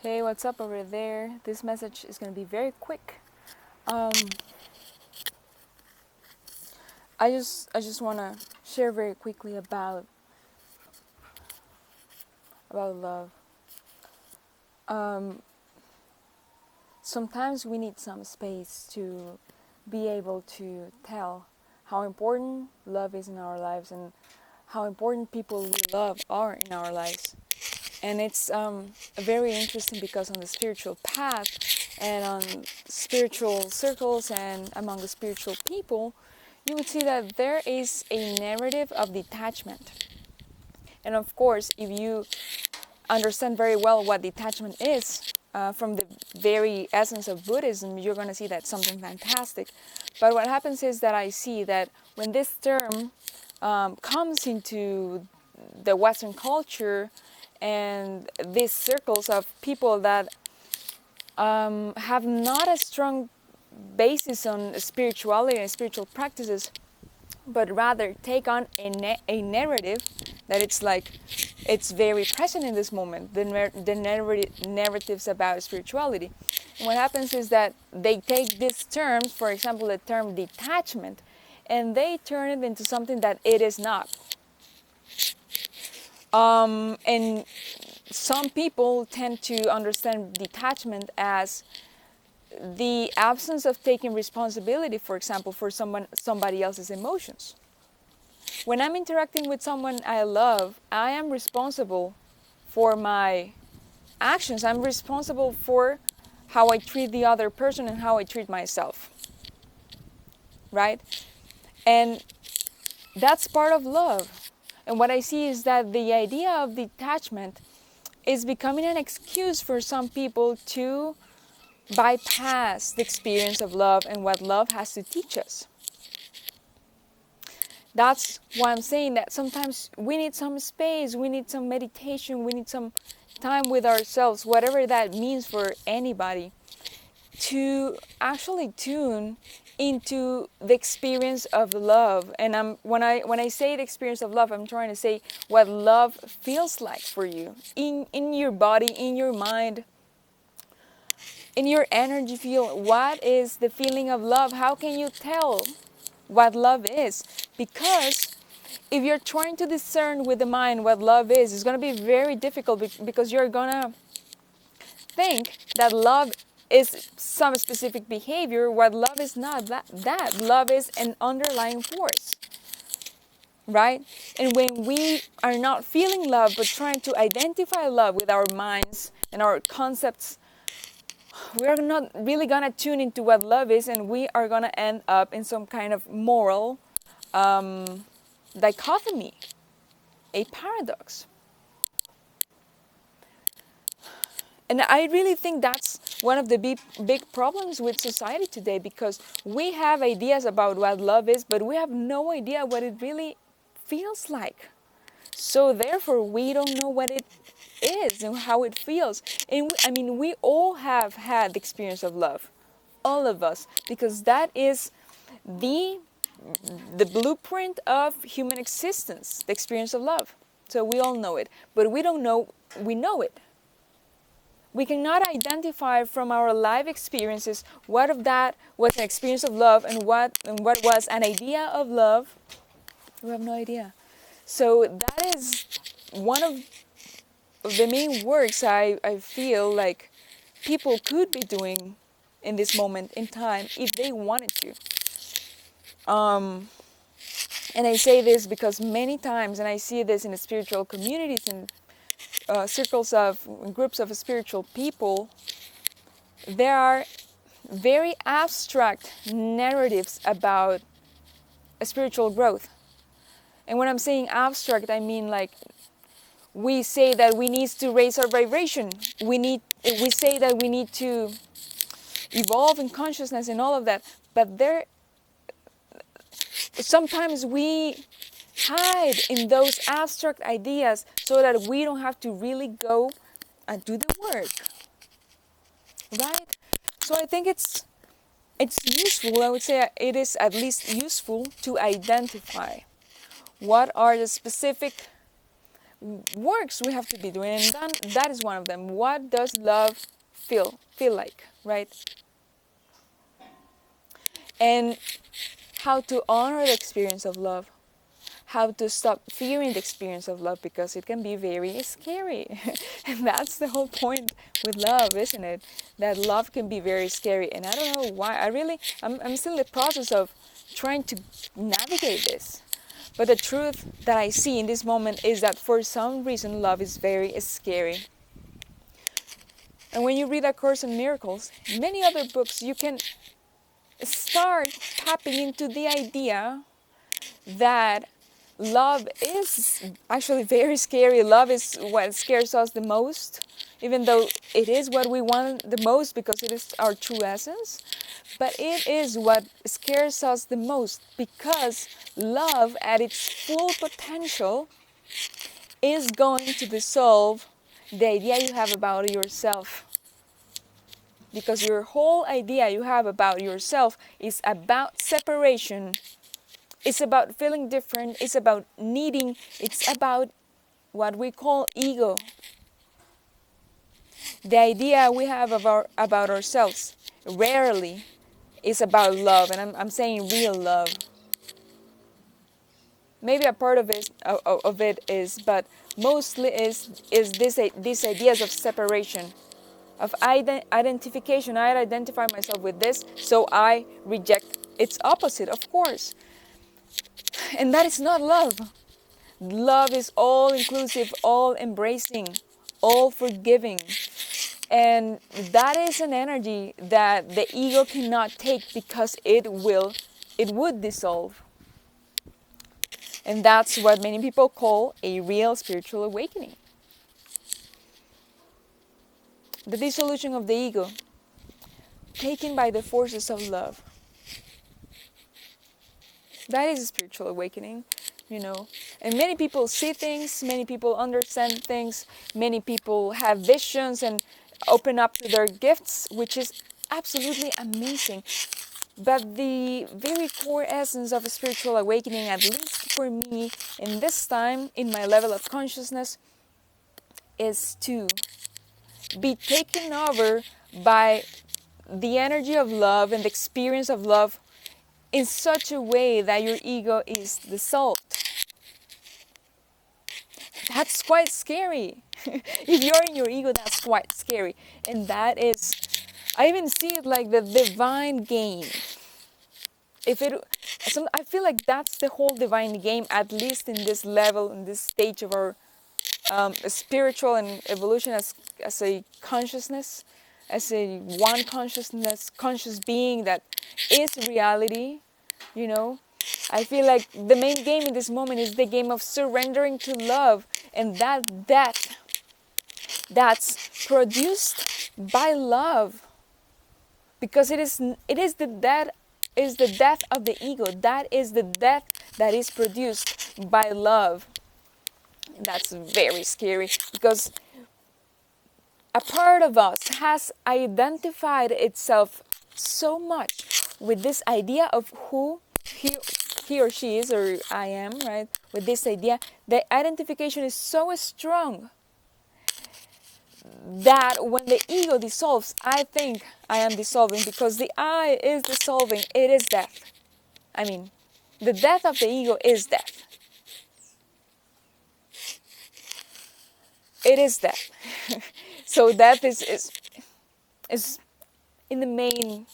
Hey, what's up over there? This message is going to be very quick. Um, I just want to share very quickly about love. Um, Sometimes we need some space to be able to tell how important love is in our lives and how important people we love are in our lives. And it's very interesting because on the spiritual path and on spiritual circles and among the spiritual people, you would see that there is a narrative of detachment. And of course, if you understand very well what detachment is, from the very essence of Buddhism, you're going to see that's something fantastic. But what happens is that I see that when this term comes into the Western culture and these circles of people that have not a strong basis on spirituality and spiritual practices, but rather take on a narrative that it's very present in this moment, the narratives about spirituality. And what happens is that they take these terms, for example, the term detachment, and they turn it into something that it is not. And some people tend to understand detachment as the absence of taking responsibility, for example, for somebody else's emotions. When I'm interacting with someone I love, I am responsible for my actions. I'm responsible for how I treat the other person and how I treat myself. Right? And that's part of love. And what I see is that the idea of detachment is becoming an excuse for some people to bypass the experience of love and what love has to teach us. That's why I'm saying that sometimes we need some space, we need some meditation, we need some time with ourselves, whatever that means for anybody, to actually tune into the experience of love. And when I say the experience of love, I'm trying to say what love feels like for you in your body, in your mind, in your energy field. What is the feeling of love? How can you tell what love is? Because if you're trying to discern with the mind what love is, it's going to be very difficult because you're going to think that love is some specific behavior. What love is not that. Love is an underlying force, right? And when we are not feeling love but trying to identify love with our minds and our concepts, we're not really going to tune into what love is, and we are going to end up in some kind of moral dichotomy, a paradox. And I really think that's one of the big problems with society today, because we have ideas about what love is, but we have no idea what it really feels like. So therefore, we don't know what it is and how it feels. And we all have had the experience of love, all of us, because that is the the blueprint of human existence, the experience of love. So we all know it, but we don't know we know it. We cannot identify from our life experiences what of that was an experience of love and what was an idea of love. We have no idea. So that is one of the main works I feel like people could be doing in this moment in time if they wanted to. And I say this because many times, and I see this in the spiritual communities and circles of groups of spiritual people, there are very abstract narratives about spiritual growth. And when I'm saying abstract, I mean like we say that we need to raise our vibration. We say that we need to evolve in consciousness and all of that. But there sometimes we hide in those abstract ideas so that we don't have to really go and do the work. Right? So I think it's useful, I would say it is at least useful to identify what are the specific works we have to be doing, and that is one of them. What does love feel like, right? And how to honor the experience of love, how to stop fearing the experience of love, because it can be very scary. And that's the whole point with love, isn't it? That love can be very scary, and I don't know why. I'm still in the process of trying to navigate this. But the truth that I see in this moment is that for some reason love is very scary. And when you read A Course in Miracles, many other books, you can start tapping into the idea that love is actually very scary. Love is what scares us the most, even though it is what we want the most because it is our true essence. But it is what scares us the most, because love at its full potential is going to dissolve the idea you have about yourself. Because your whole idea you have about yourself is about separation. It's about feeling different. It's about needing. It's about what we call ego. The idea we have about ourselves rarely is about love, and I'm saying real love. Maybe a part of it is, but mostly is these ideas of separation, of identification. I identify myself with this, so I reject its opposite, of course. And that is not love. Love is all inclusive, all embracing, all forgiving. And that is an energy that the ego cannot take, because it would dissolve. And that's what many people call a real spiritual awakening. The dissolution of the ego, taken by the forces of love. That is a spiritual awakening, And many people see things, many people understand things, many people have visions and open up to their gifts, which is absolutely amazing. But the very core essence of a spiritual awakening, at least for me, in this time, in my level of consciousness, is to be taken over by the energy of love and the experience of love in such a way that your ego is dissolved. That's quite scary. If you're in your ego, that's quite scary. And that is, I even see it like the divine game. I feel like that's the whole divine game, at least in this level, in this stage of our spiritual and evolution as a consciousness, as a one consciousness, conscious being that is reality, I feel like the main game in this moment is the game of surrendering to love, and that's produced by love, because it is the death of the ego. That is the death that is produced by love. That's very scary, because a part of us has identified itself so much with this idea of who he or she is, or I am, right? With this idea, the identification is so strong that when the ego dissolves, I think I am dissolving, because the I is dissolving. It is death. I mean, the death of the ego is death. It is death. So death is in the main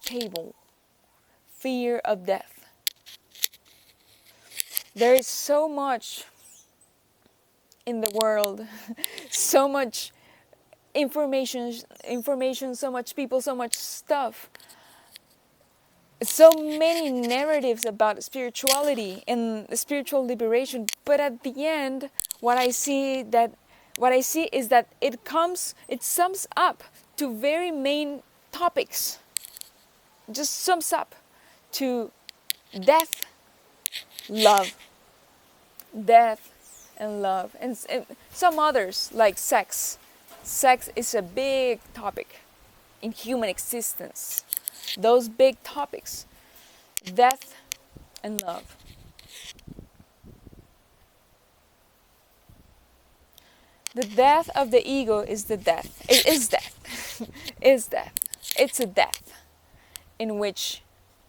table. Fear of death. There is so much in the world, so much information, so much people, so much stuff. So many narratives about spirituality and spiritual liberation, but at the end, what I see is that it sums up to very main topics. Just sums up to death, love, death and love, and some others like sex. Sex is a big topic in human existence. Those big topics, death and love. The death of the ego is the death. It is death. Is death. It's a death in which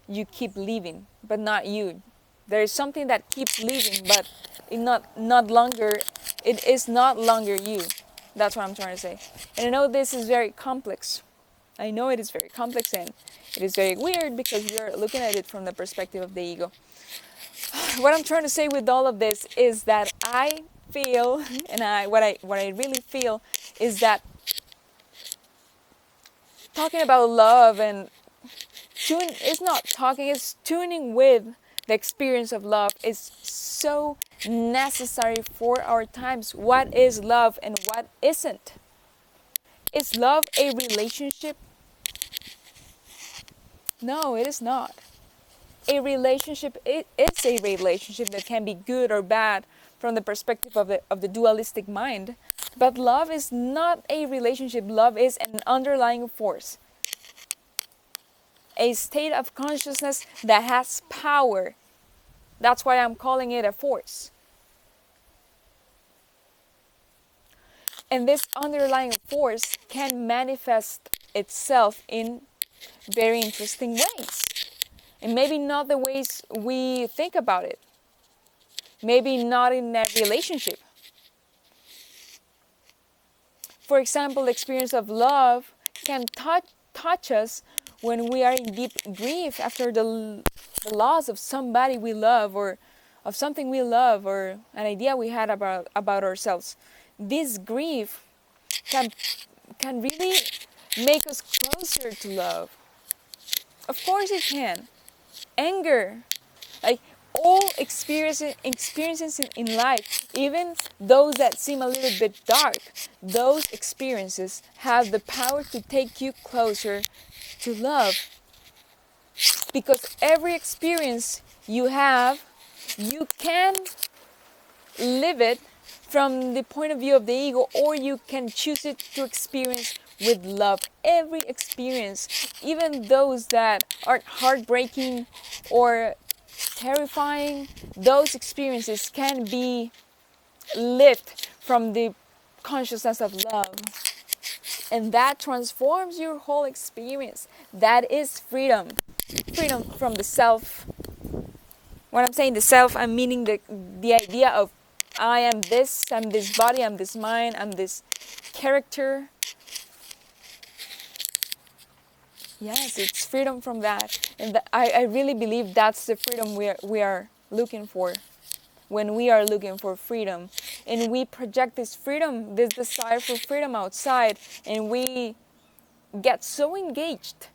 you keep living, but not you. There is something that keeps living, but it is not longer you. That's what I'm trying to say. And I know this is very complex. I know it is very complex, and it is very weird because you're looking at it from the perspective of the ego. What I'm trying to say with all of this is that I feel, and what I really feel is that talking about love and it's tuning with the experience of love is so necessary for our times. What is love and what isn't? Is love a relationship? No, it is not. A relationship, it is a relationship that can be good or bad from the perspective of the dualistic mind. But love is not a relationship. Love is an underlying force. A state of consciousness that has power. That's why I'm calling it a force. And this underlying force can manifest itself in very interesting ways. And maybe not the ways we think about it. Maybe not in a relationship. For example, the experience of love can touch us when we are in deep grief after the loss of somebody we love, or of something we love, or an idea we had about ourselves. This grief can really make us closer to love. Of course it can. Anger, like all experiences in life, even those that seem a little bit dark, those experiences have the power to take you closer to love. Because every experience you have, you can live it from the point of view of the ego, or you can choose it to experience with love. Every experience, even those that are heartbreaking or terrifying, those experiences can be lived from the consciousness of love. And that transforms your whole experience. That is freedom. Freedom from the self. When I'm saying the self, I'm meaning the idea of I am this body, I'm this mind, I'm this character. Yes, it's freedom from that. And I really believe that's the freedom we are looking for. When we are looking for freedom. And we project this freedom, this desire for freedom outside. And we get so engaged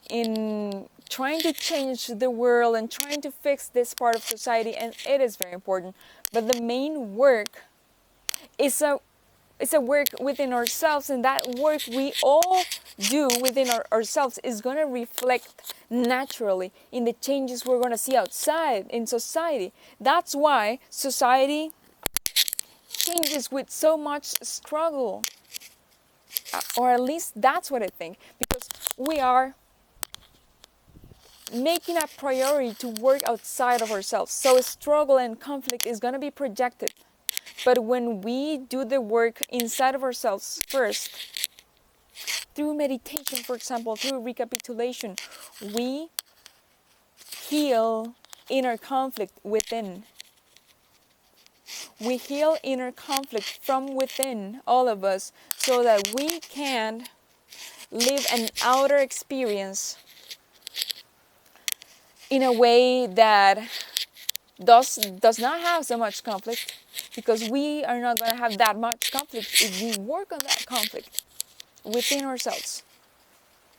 in trying to change the world and trying to fix this part of society. And it is very important. But the main work is a work within ourselves, and that work we all do within ourselves is going to reflect naturally in the changes we're going to see outside in society. That's why society changes with so much struggle, or at least that's what I think, because we are making a priority to work outside of ourselves. So struggle and conflict is going to be projected. But when we do the work inside of ourselves first, through meditation, for example, through recapitulation, we heal inner conflict within. We heal inner conflict from within all of us so that we can live an outer experience in a way that does not have so much conflict, because we are not going to have that much conflict if we work on that conflict within ourselves.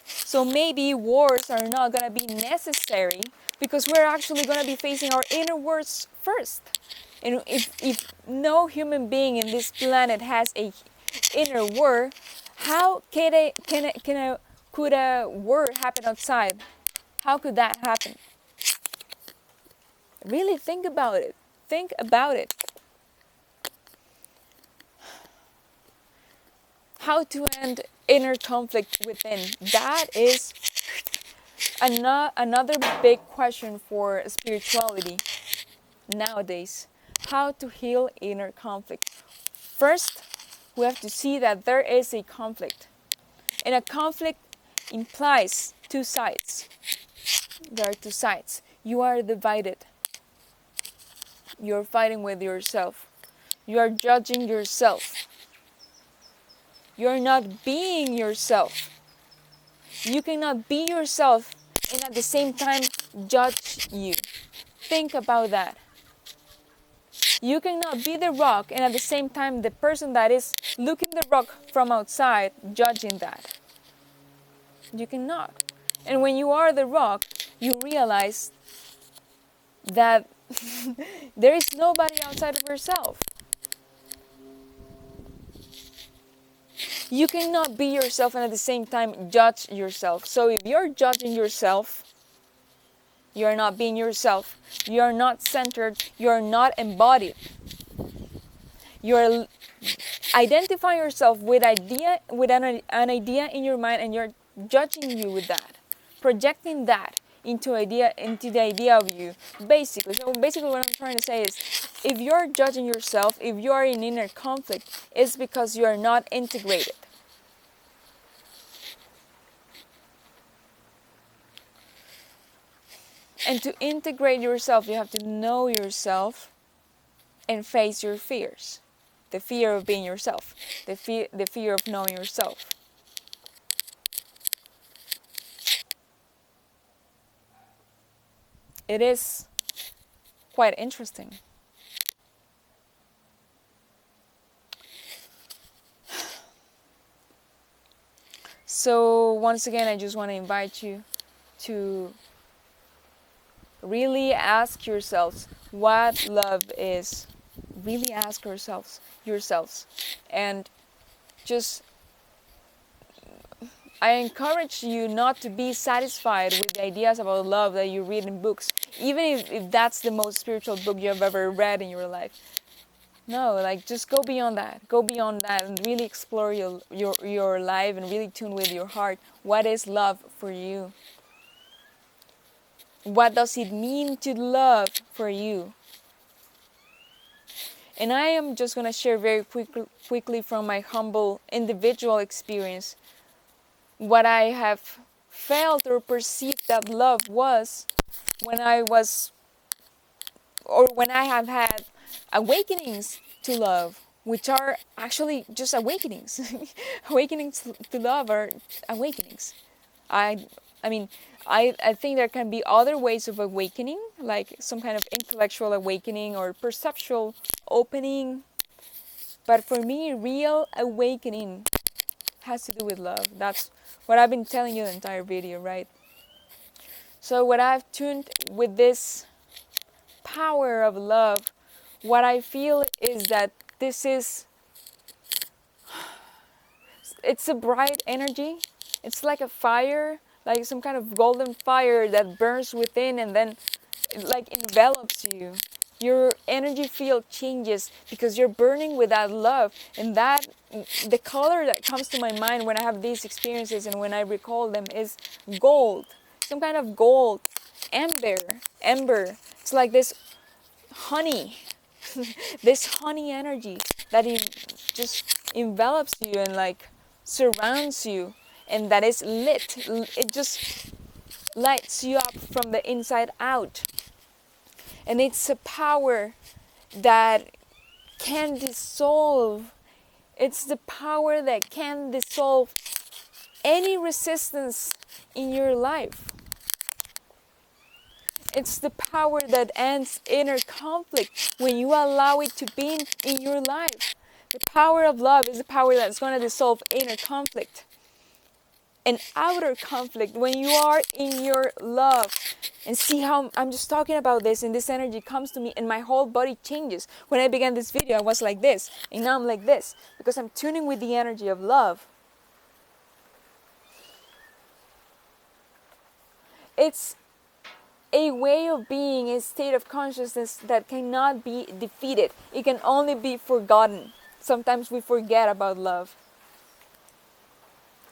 So maybe wars are not going to be necessary because we're actually going to be facing our inner wars first. And if no human being in this planet has a inner war, how could a war happen outside? How could that happen? Really think about it. Think about it. How to end inner conflict within. That is another big question for spirituality nowadays. How to heal inner conflict. First, we have to see that there is a conflict. And a conflict implies two sides. There are two sides. You are divided. You're fighting with yourself. You are judging yourself. You're not being yourself. You cannot be yourself and at the same time judge you. Think about that. You cannot be the rock and at the same time the person that is looking the rock from outside judging that. You cannot. And when you are the rock, you realize that there is nobody outside of yourself. You cannot be yourself and at the same time judge yourself. So if you're judging yourself, you're not being yourself. You're not centered. You're not embodied. You're identifying yourself with an idea in your mind, and you're judging you with that, projecting that into the idea of you. Basically, what I'm trying to say is, if you're judging yourself, if you are in inner conflict, it's because you are not integrated. And to integrate yourself, you have to know yourself and face your fears. The fear of being yourself. The fear of knowing yourself. It is quite interesting. So once again, I just want to invite you to really ask yourselves what love is. Really ask yourselves, and just, I encourage you not to be satisfied with the ideas about love that you read in books, even if that's the most spiritual book you have ever read in your life. No, like, just go beyond that. And really explore your life and really tune with your heart. What is love for you? What does it mean to love for you? And I am just going to share very quickly from my humble individual experience what I have felt or perceived that love was when I have had awakenings to love, which are actually just awakenings. Awakenings to love are awakenings. I think there can be other ways of awakening, like some kind of intellectual awakening or perceptual opening. But for me, real awakening has to do with love. That's what I've been telling you the entire video, right? So what I've tuned with this power of love, what I feel is that it's a bright energy. It's like a fire, like some kind of golden fire that burns within and then it like envelops you. Your energy field changes because you're burning with that love, and that the color that comes to my mind when I have these experiences and when I recall them is gold, some kind of gold, ember. It's like this honey, this honey energy that just envelops you and like surrounds you, and that is lit. It just lights you up from the inside out. And it's a power that can dissolve. It's the power that can dissolve any resistance in your life. It's the power that ends inner conflict when you allow it to be in your life. The power of love is the power that's going to dissolve inner conflict and outer conflict when you are in your love. And see how I'm just talking about this and this energy comes to me and my whole body changes. When I began this video, I was like this, and now I'm like this because I'm tuning with the energy of love. It's a way of being, a state of consciousness that cannot be defeated. It can only be forgotten. Sometimes we forget about love.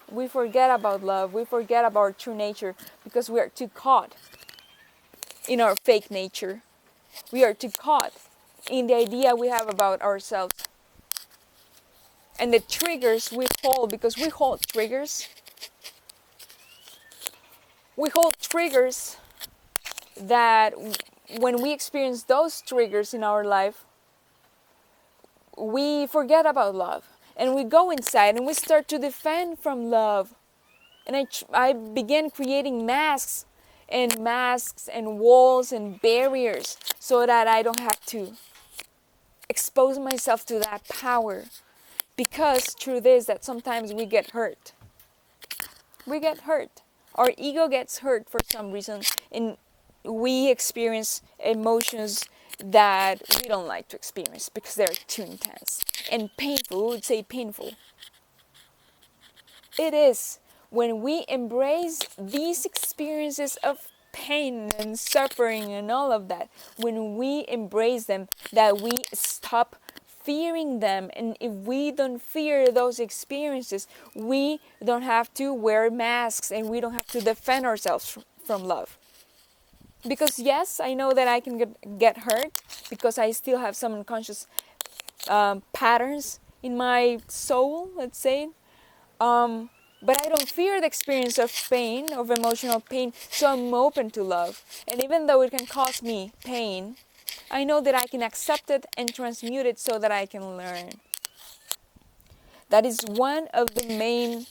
We forget about love. We forget about our true nature because we are too caught in our fake nature. We are too caught in the idea we have about ourselves. and the triggers we hold, because we hold triggers. We hold triggers that when we experience those triggers in our life, we forget about love. And we go inside and we start to defend from love. And I began creating masks and walls and barriers so that I don't have to expose myself to that power. Because truth is that sometimes we get hurt. We get hurt. Our ego gets hurt for some reason, and we experience emotions that we don't like to experience because they're too intense and painful. We would say painful. It is when we embrace these experiences of pain and suffering and all of that, when we embrace them, that we stop fearing them. And if we don't fear those experiences, we don't have to wear masks and we don't have to defend ourselves from love. Because yes, I know that I can get hurt because I still have some unconscious patterns in my soul, let's say. But I don't fear the experience of pain, of emotional pain, so I'm open to love. And even though it can cause me pain, I know that I can accept it and transmute it so that I can learn. That is one of the main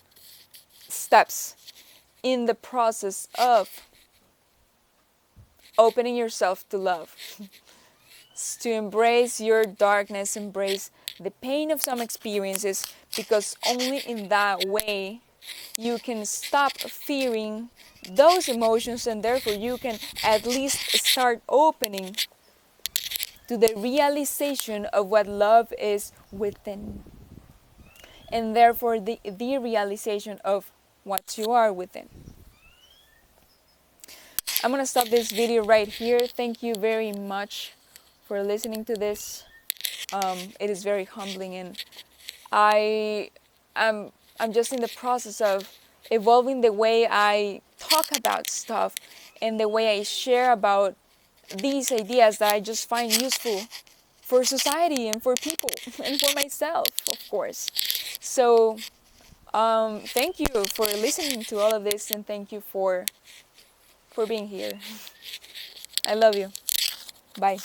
steps in the process of opening yourself to love. To embrace your darkness, embrace the pain of some experiences, because only in that way you can stop fearing those emotions, and therefore you can at least start opening to the realization of what love is within, and therefore the realization of what you are within. I'm gonna stop this video right here. Thank you very much for listening to this. It is very humbling, and I'm just in the process of evolving the way I talk about stuff and the way I share about these ideas that I just find useful for society and for people and for myself, of course. So thank you for listening to all of this, and thank you for being here. I love you. Bye.